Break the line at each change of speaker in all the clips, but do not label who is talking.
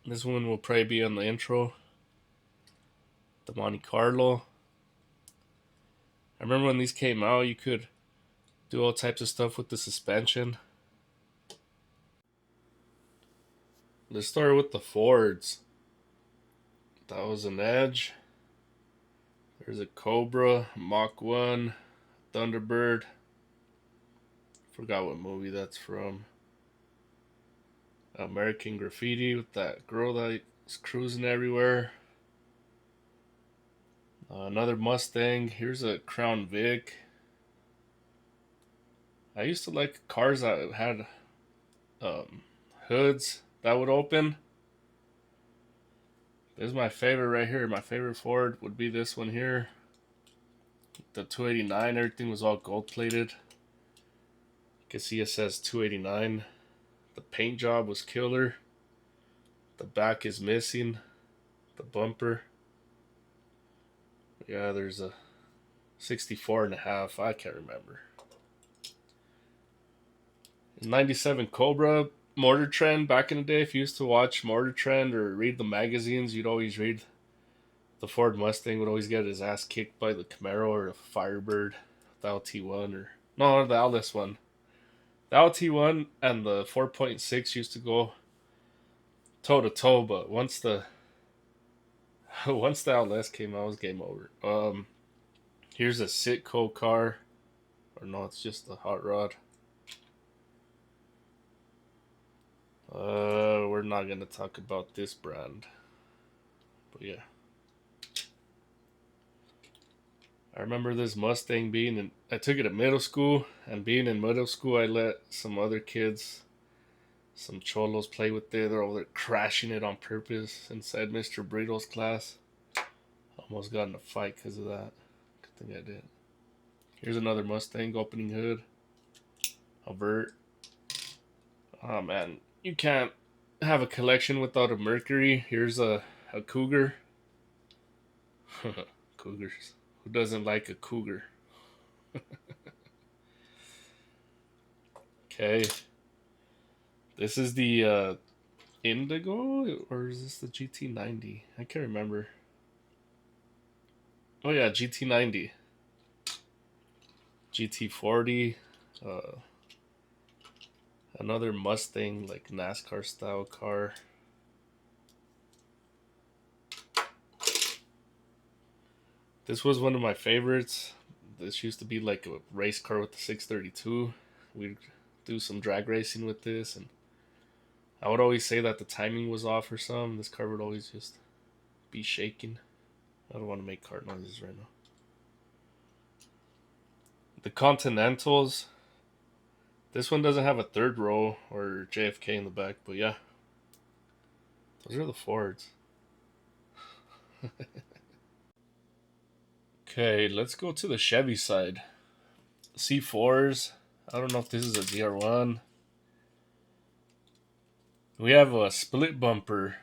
This one will probably be on the intro. The Monte Carlo. I remember when these came out, you could do all types of stuff with the suspension. Let's start with the Fords. That was an Edge. There's a Cobra, Mach 1, Thunderbird. Forgot what movie that's from. American Graffiti with that girl that's cruising everywhere. Another Mustang. Here's a Crown Vic. I used to like cars that had um, hoods that would open. This is my favorite right here. My favorite Ford would be this one here. The 289. Everything was all gold plated. You can see it says 289. The paint job was killer. The back is missing. The bumper. Yeah, there's a 64 and a half. I can't remember. 97 Cobra. Motor Trend. Back in the day, if you used to watch Motor Trend or read the magazines, you'd always read the Ford Mustang would always get his ass kicked by the Camaro or the Firebird, the LT1 or no, the LS one. The LT1 and the 4.6 used to go toe to toe, but once the once the LS came out, it was game over. Here's a Sitco car, or no, it's just a hot rod. We're not gonna talk about this brand, but yeah. I remember this Mustang being in, I took it at middle school, and being in middle school, I let some other kids, some cholos, play with it. They're over there crashing it on purpose inside Mr. Brito's class. Almost got in a fight because of that. Good thing I did. Here's another Mustang opening hood. A vert. Oh man, you can't have a collection without a Mercury. Here's a Cougar. Cougars. Who doesn't like a Cougar? Okay. This is the Indigo, or is this the GT90? I can't remember. Oh yeah, GT90, GT40, uh, another Mustang like NASCAR style car. This was one of my favorites. This used to be like a race car with the 632. We'd do some drag racing with this, and I would always say that the timing was off or something. This car would always just be shaking. I don't want to make car noises right now. The Continentals. This one doesn't have a third row or JFK in the back, but yeah. Those are the Fords. Okay, let's go to the Chevy side. C4s. I don't know if this is a ZR1. We have a split bumper.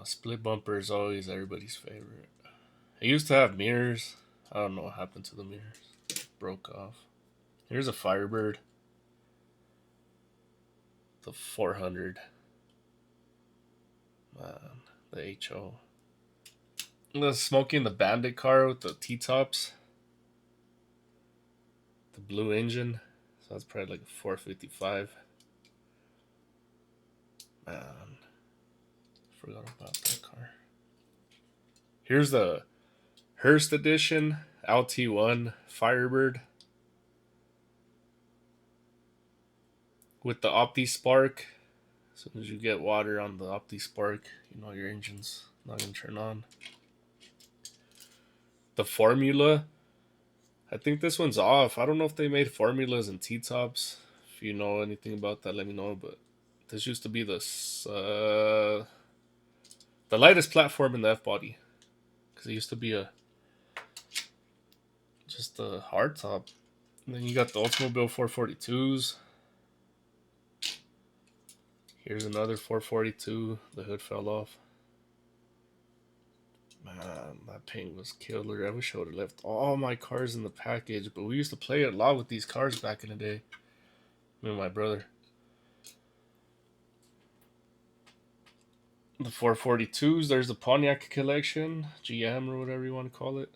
Split bumper is always everybody's favorite. I used to have mirrors. I don't know what happened to the mirrors. Broke off. Here's a Firebird. The 400. Man, the HO. The Smoking the Bandit car with the T-tops. The blue engine. So that's probably like a 455. Man, forgot about that car. Here's the Hearst edition LT1 Firebird with the Opti Spark. As soon as you get water on the Opti Spark, you know your engine's not gonna turn on. The Formula. I think this one's off. I don't know if they made formulas and T-tops. If you know anything about that, let me know. But this used to be the lightest platform in the F-body. Because it used to be just a hardtop. And then you got the Oldsmobile 442s. Here's another 442. The hood fell off. Man, that paint was killer. I wish I would have left all my cars in the package. But we used to play a lot with these cars back in the day. Me and my brother. The 442s. There's the Pontiac collection, GM or whatever you want to call it.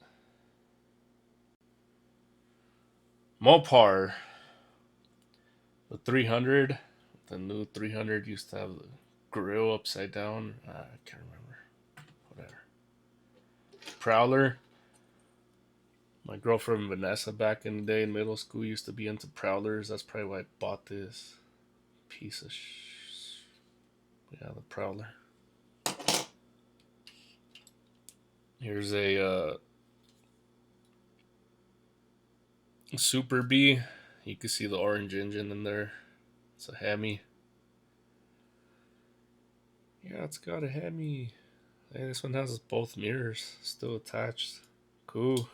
Mopar, the 300. The new 300 used to have the grill upside down. I can't remember. Whatever. Prowler. My girlfriend Vanessa back in the day in middle school used to be into Prowlers. That's probably why I bought this piece of yeah, the Prowler. Here's a Super B. You can see the orange engine in there. It's a Hemi. Yeah, it's got a Hemi. Hey, this one has both mirrors still attached. Cool.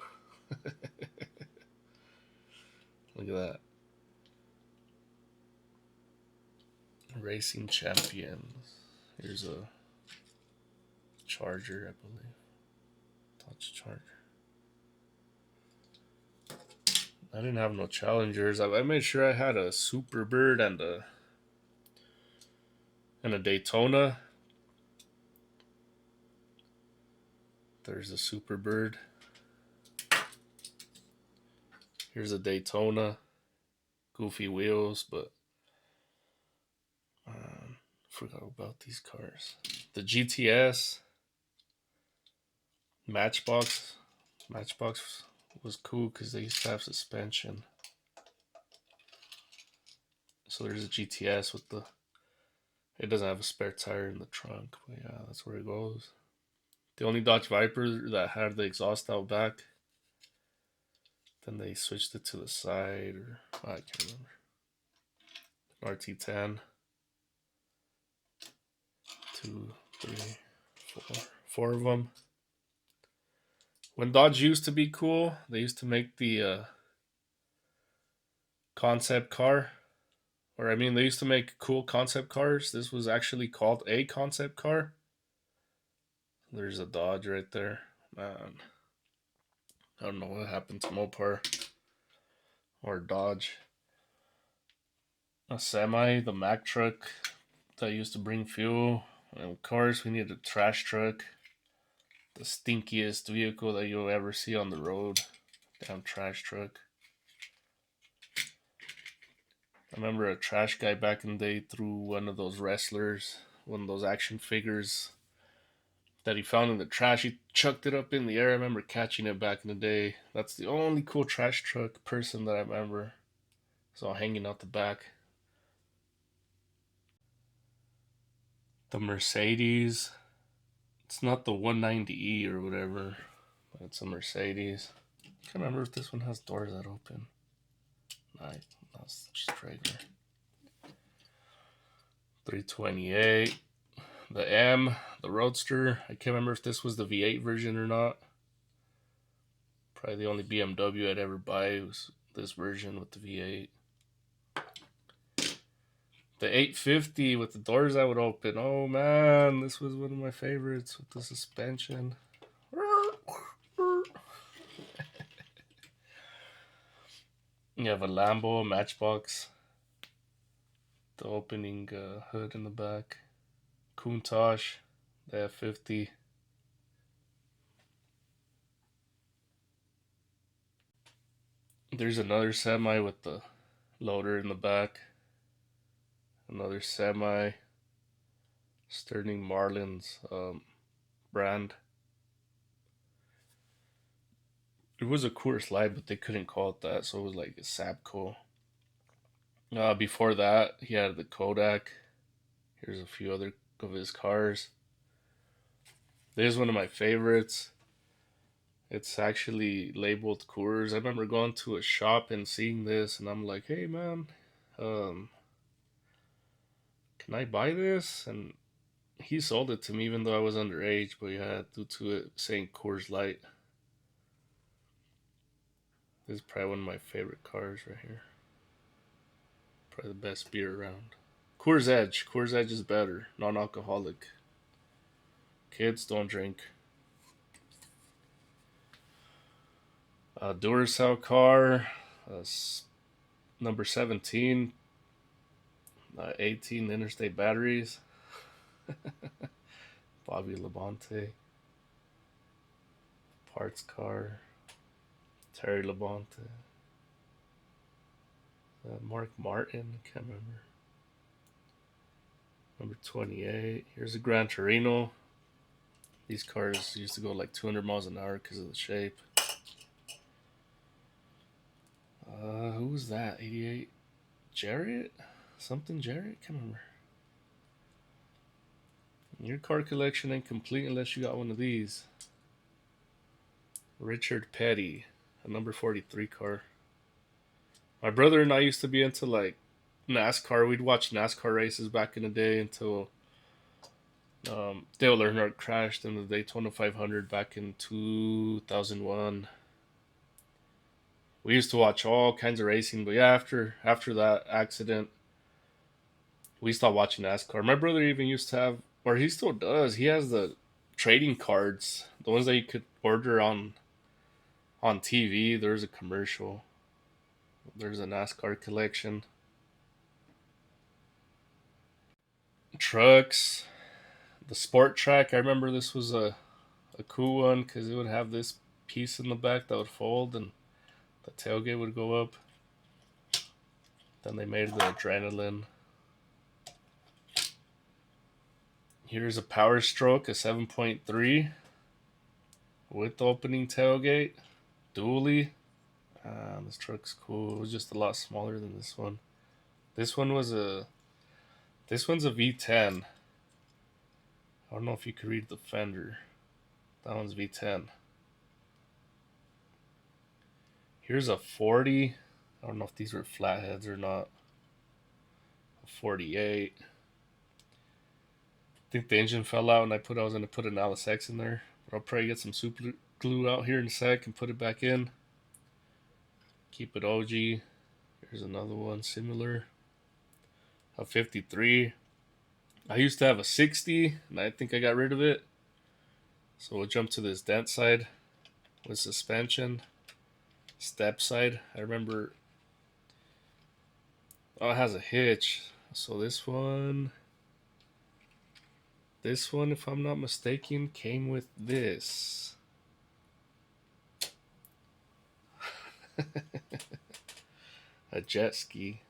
Look at that. Racing Champions. Here's a Charger, I believe. Touch Charger. I didn't have no Challengers. I made sure I had a Super Bird and a Daytona. There's a Super Bird. Here's a Daytona. Goofy wheels, but forgot about these cars. The GTS. Matchbox. Matchbox was cool because they used to have suspension. So there's a GTS with the... It doesn't have a spare tire in the trunk, but yeah, that's where it goes. The only Dodge Viper that had the exhaust out back. Then they switched it to the side, or I can't remember. RT10. 2, 3, 4. 4 of them. When Dodge used to be cool, they used to make the concept car. Or I mean, they used to make cool concept cars. This was actually called a concept car. There's a Dodge right there. Man, I don't know what happened to Mopar or Dodge. A semi, the Mack truck that used to bring fuel. And of course, we need a trash truck. The stinkiest vehicle that you'll ever see on the road. Damn trash truck. I remember a trash guy back in the day threw one of those wrestlers, one of those action figures that he found in the trash. He chucked it up in the air. I remember catching it back in the day. That's the only cool trash truck person that I remember. It's all hanging out the back. The Mercedes. It's not the 190E or whatever, but it's a Mercedes. I can't remember if this one has doors that open. That's just regular. 328. The M, the Roadster. I can't remember if this was the V8 version or not. Probably the only BMW I'd ever buy was this version with the V8. The 850 with the doors that would open. Oh man, this was one of my favorites with the suspension. You have a Lambo, a Matchbox. The opening hood in the back. Countach, the F50. There's another semi with the loader in the back. Another semi. Sterling Marlin's brand. It was a Coors Light, but they couldn't call it that, so it was like a Sapco. Before that, he had the Kodak. Here's a few other of his cars. This is one of my favorites. It's actually labeled Coors. I remember going to a shop and seeing this, and I'm like, "Hey, man, can I buy this?" And he sold it to me, even though I was underage. But yeah, due to it saying Coors Light. This is probably one of my favorite cars right here. Probably the best beer around. Coors Edge. Coors Edge is better. Non-alcoholic. Kids don't drink. Duracell car. Number 17. 18 interstate batteries. Bobby Labonte. Parts car. Terry Labonte. Mark Martin. Can't remember. Number 28. Here's a Gran Torino. These cars used to go like 200 miles an hour because of the shape. Who was that? 88? Jarrett? Something Jarrett? Can't remember. Your car collection ain't complete unless you got one of these. Richard Petty, a number 43 car. My brother and I used to be into like NASCAR. We'd watch NASCAR races back in the day until Dale Earnhardt crashed in the Daytona 500 back in 2001. We used to watch all kinds of racing, but yeah, after that accident, we stopped watching NASCAR. My brother even used to have, or he still does. He has the trading cards, the ones that you could order on TV. There's a commercial. There's a NASCAR collection. Trucks. The Sport Track. I remember this was a cool one because it would have this piece in the back that would fold and the tailgate would go up. Then they made the Adrenaline. Here's a Power Stroke, a 7.3 with opening tailgate. Dually. This truck's cool. It was just a lot smaller than this one. This one's a V10. I don't know if you could read the fender. That one's V10. Here's a 40. I don't know if these were flatheads or not. A 48. I think the engine fell out and I was going to put an Alice X in there. But I'll probably get some super glue out here in a sec and put it back in. Keep it OG. Here's another one similar. A 53. I used to have a 60 and I think I got rid of it. So we'll jump to this dent side with suspension. Step side. I remember. Oh, it has a hitch. So this one, if I'm not mistaken, came with this. A jet ski.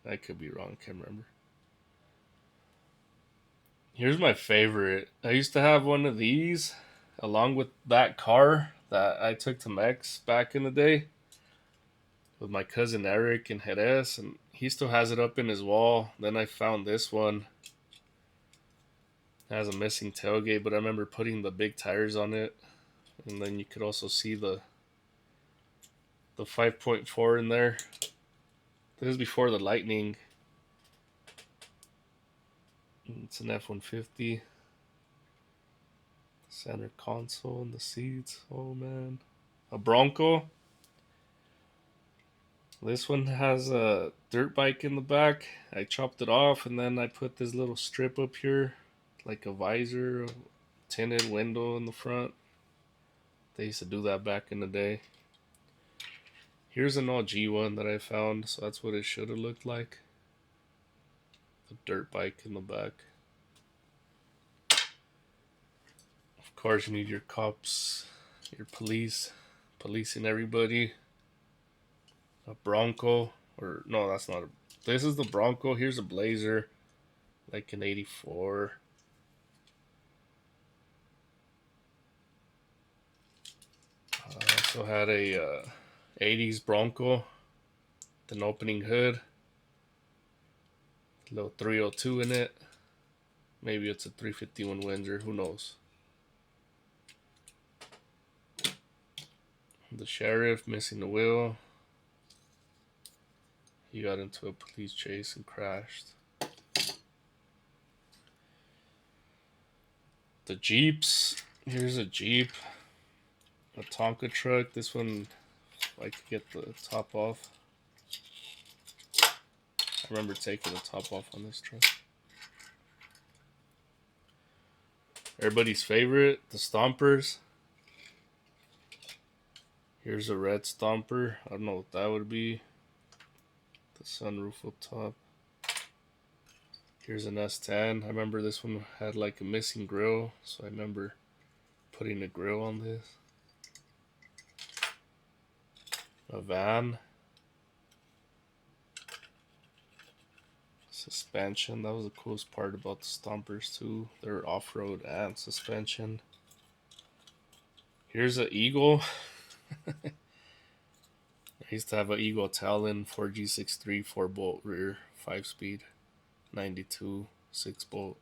I could be wrong. Can't remember. Here's my favorite. I used to have one of these along with that car that I took to Mex back in the day with my cousin Eric in Jerez, and he still has it up in his wall. Then I found this one. It has a missing tailgate, but I remember putting the big tires on it. And then you could also see the 5.4 in there. This is before the Lightning. It's an F-150. Center console and the seats. Oh, man. A Bronco. This one has a dirt bike in the back. I chopped it off and then I put this little strip up here, like a visor, a tinted window in the front. They used to do that back in the day. Here's an OG one that I found, so that's what it should have looked like. The dirt bike in the back. Of course, you need your cops, your police, policing everybody. A Bronco, or no, that's not a. This is the Bronco. Here's a Blazer, like an '84. I also had a 80s Bronco, with an opening hood, a little 302 in it. Maybe it's a 351 Windsor. Who knows? The sheriff missing the wheel. He got into a police chase and crashed. The Jeeps. Here's a Jeep. A Tonka truck. This one, I could get the top off. I remember taking the top off on this truck. Everybody's favorite, the Stompers. Here's a red Stomper. I don't know what that would be. The sunroof up top. Here's an S10. I remember this one had like a missing grill, so I remember putting a grill on this. A van. Suspension. That was the coolest part about the stompers too. They're off-road and suspension. Here's an Eagle. I used to have an Eagle Talon 4G63 4-bolt rear, 5-speed, 92, 6-bolt.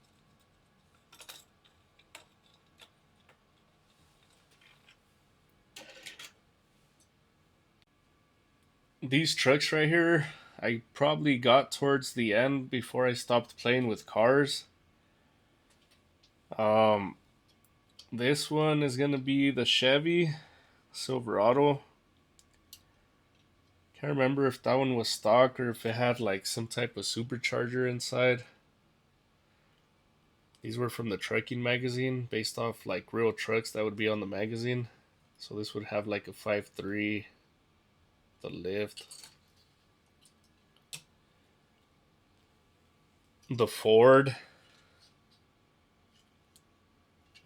These trucks right here, I probably got towards the end before I stopped playing with cars. This one is gonna be the Chevy Silverado. Can't remember if that one was stock or if it had like some type of supercharger inside. These were from the trucking magazine, based off like real trucks that would be on the magazine. So this would have like a 5.3, the lift. The Ford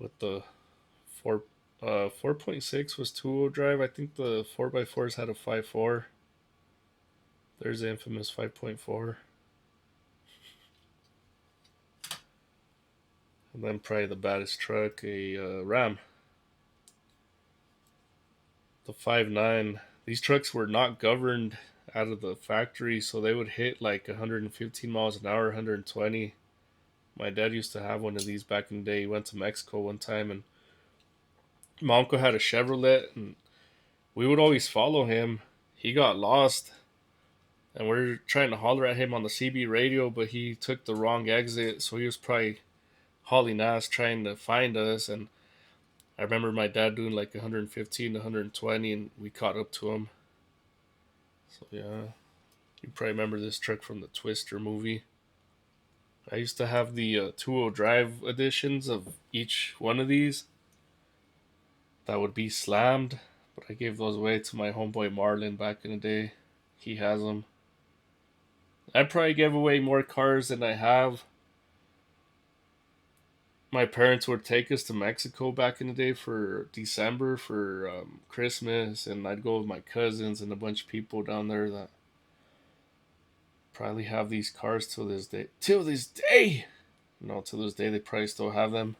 with the 4.6 was two-wheel drive. I think the 4x4s had a 5.4. There's the infamous 5.4. And then probably the baddest truck, a Ram. The 5.9. These trucks were not governed out of the factory, so they would hit like 115 miles an hour, 120. My dad used to have one of these back in the day. He went to Mexico one time, and my uncle had a Chevrolet, and we would always follow him. He got lost, and we're trying to holler at him on the CB radio, but he took the wrong exit, so he was probably hauling ass trying to find us. And I remember my dad doing like 115 to 120, and we caught up to him. So yeah, you probably remember this truck from the Twister movie. I used to have the two-wheel drive editions of each one of these that would be slammed, but I gave those away to my homeboy Marlon back in the day. He has them. I probably gave away more cars than I have. My parents would take us to Mexico back in the day for December for Christmas, and I'd go with my cousins and a bunch of people down there that probably have these cars till this day. Till this day! No, till this day they probably still have them.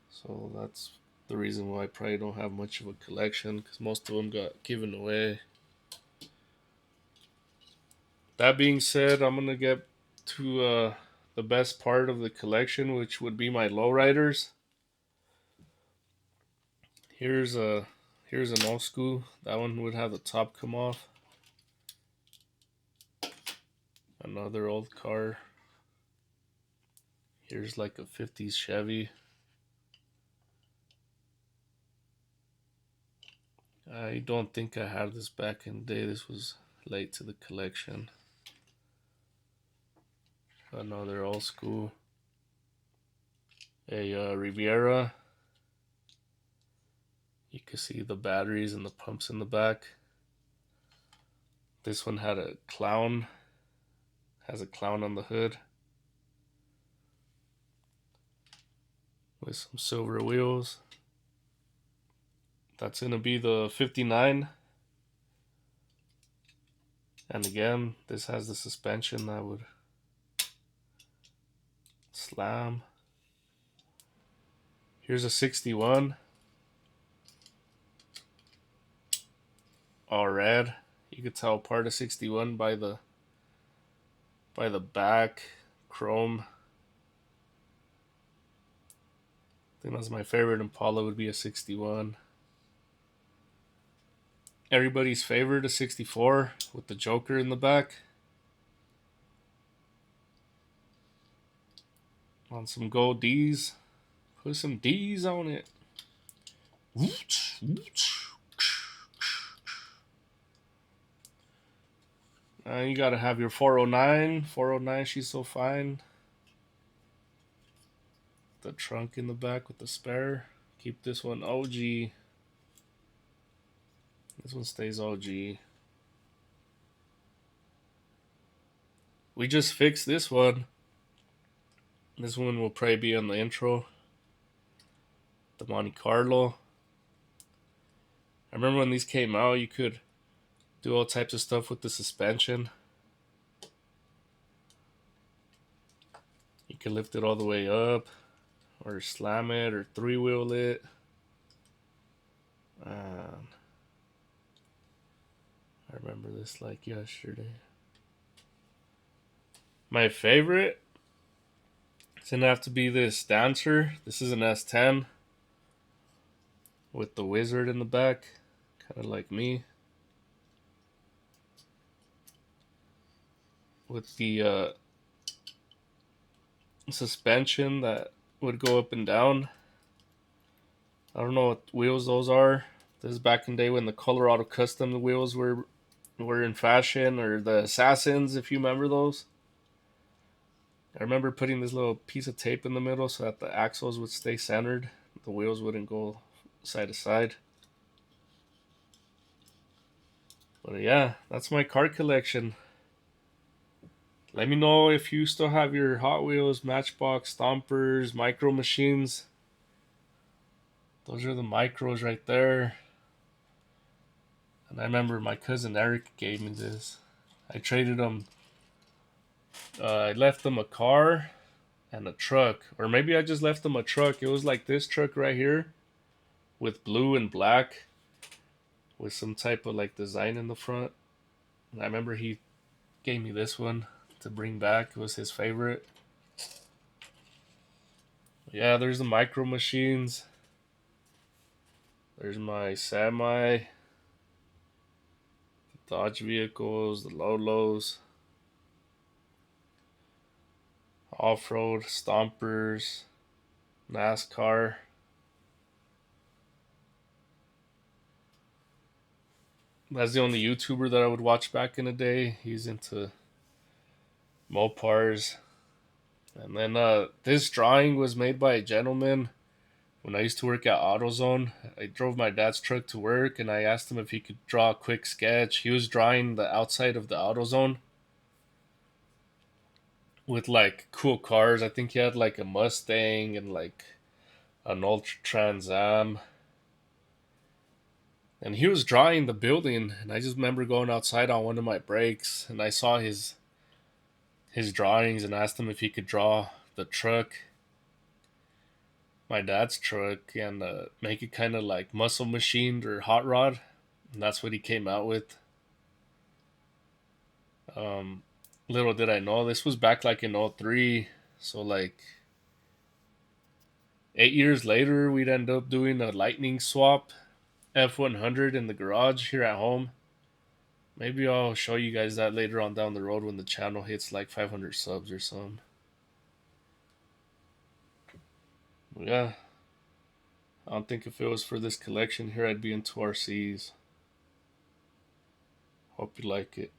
So that's the reason why I probably don't have much of a collection, because most of them got given away. That being said, I'm going to get to the best part of the collection, which would be my lowriders. Here's an old school. That one would have the top come off. Another old car. Here's like a 50s Chevy. I don't think I had this back in the day. This was late to the collection. Another old school. A Riviera. You can see the batteries and the pumps in the back. This one had a clown. Has a clown on the hood. With some silver wheels. That's going to be the 59. And again, this has the suspension that would slam. Here's a 61. All red. You could tell part of 61 by the back chrome. I think that's my favorite Impala would be a 61. Everybody's favorite, a 64 with the Joker in the back. On some gold D's. Put some D's on it. You gotta have your 409. 409, she's so fine. The trunk in the back with the spare. Keep this one OG. This one stays OG. We just fixed this one. This one will probably be on the intro. The Monte Carlo. I remember when these came out, you could do all types of stuff with the suspension. You could lift it all the way up, or slam it, or three-wheel it. I remember this like yesterday. My favorite is gonna have to be this Dancer. This is an S10 with the wizard in the back, kind of like me. With the suspension that would go up and down. I don't know what wheels those are. This is back in the day when the Colorado Custom wheels were in fashion, or the Assassins, if you remember those. I remember putting this little piece of tape in the middle so that the axles would stay centered. The wheels wouldn't go side to side. But yeah, that's my car collection. Let me know if you still have your Hot Wheels, Matchbox, Stompers, Micro Machines. Those are the micros right there. And I remember my cousin Eric gave me this. I traded him. I left him a car and a truck, or maybe I just left him a truck. It was like this truck right here, with blue and black, with some type of like design in the front. And I remember he gave me this one to bring back. It was his favorite. Yeah, there's the Micro Machines. There's my semi, Dodge vehicles, the Lolos, off-road, Stompers, NASCAR. That's the only YouTuber that I would watch back in the day. He's into Mopars. And then this drawing was made by a gentleman when I used to work at AutoZone. I drove my dad's truck to work, and I asked him if he could draw a quick sketch. He was drawing the outside of the AutoZone with like cool cars. I think he had like a Mustang and like an Ultra Trans Am. And he was drawing the building, and I just remember going outside on one of my breaks, and I saw his drawings and asked him if he could draw the truck, my dad's truck, and make it kind of like muscle machined or hot rod. And that's what he came out with. Um, Little did I know, this was back like in '03. So like 8 years later, we'd end up doing a lightning swap F100 in the garage here at home. Maybe I'll show you guys that later on down the road when the channel hits like 500 subs or something. But yeah, I don't think if it was for this collection here, I'd be into RCs. Hope you like it.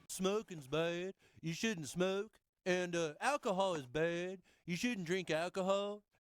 Smoking's bad. You shouldn't smoke. And alcohol is bad. You shouldn't drink alcohol.